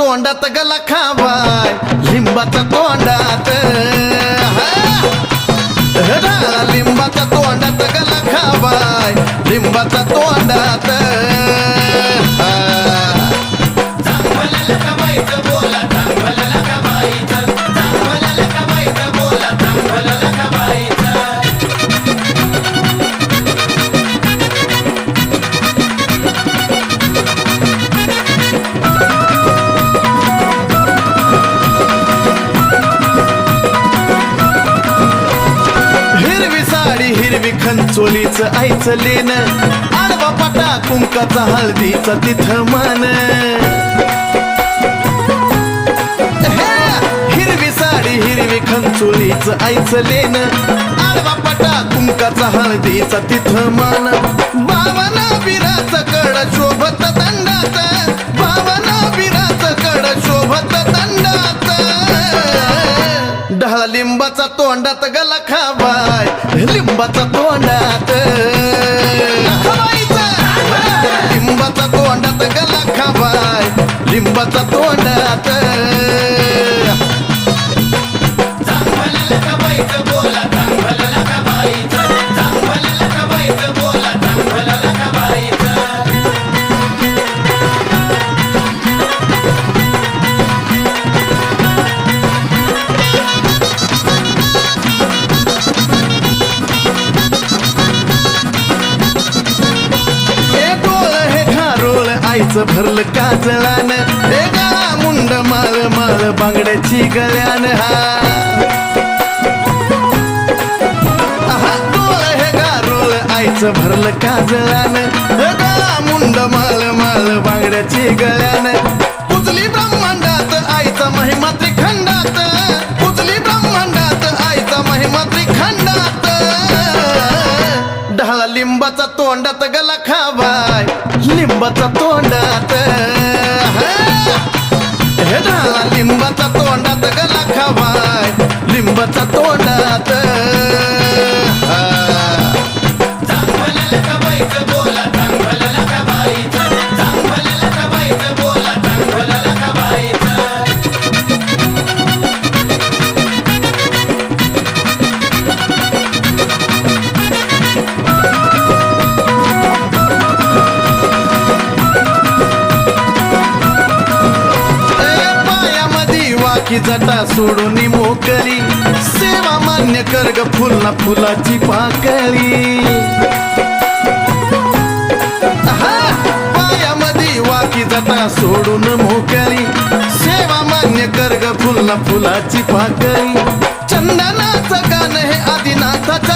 तोंडात गला खावाय लिंबाचा तोंडात लिंबाचा तोंडात गला खावाय लिंबाचा तोंडात हिरवी खंचोलीच आईचं लेन आडवा पाटा कुंकाचा हळदीचा तिथं मान हिरवी साडी हिरवी खंचोलीच आईचं लेन आडवा पाटा कुंकाचा हळदीचा तिथं मान बाबाना बिराच कड शोभत दंडात बाबाना बिराच कड शोभत दंडात ढाळ लिंबाचा तोंडात गला खावाय लिंबाचा तोंडात लिंबाचा तोंडात गला खावाय लिंबाचा तोंडात आईचं भरलं काजळान हे गाळा मुंड माळ माळ बांगड्याची गळ्यान हा डोळ हे गारोळ आईचं भरलं काजळान हे गाळा मुंड माळ माळ बांगड्याची गळ्यान उजली ब्रह्मांडात आईचा महिमा त्रिखंडात उजली ब्रह्मांडात आईचा महिमा त्रिखंडात ढाळा लिंबाचा तोंडात गला खावाय लिंबाचा तोंडात हे ढाळा लिंबाचा तोंडात गला खावाय लिंबाचा तोंडात की जटा सोडून मोकळी सेवा मान्य कर ग फुलना फुलाची पाकळी पायामध्ये वाकी जटा सोडून मोकळी सेवा मान्य कर ग फुलना फुलाची पाकळी चंदनाचं गाणं हे आदिनाथाचं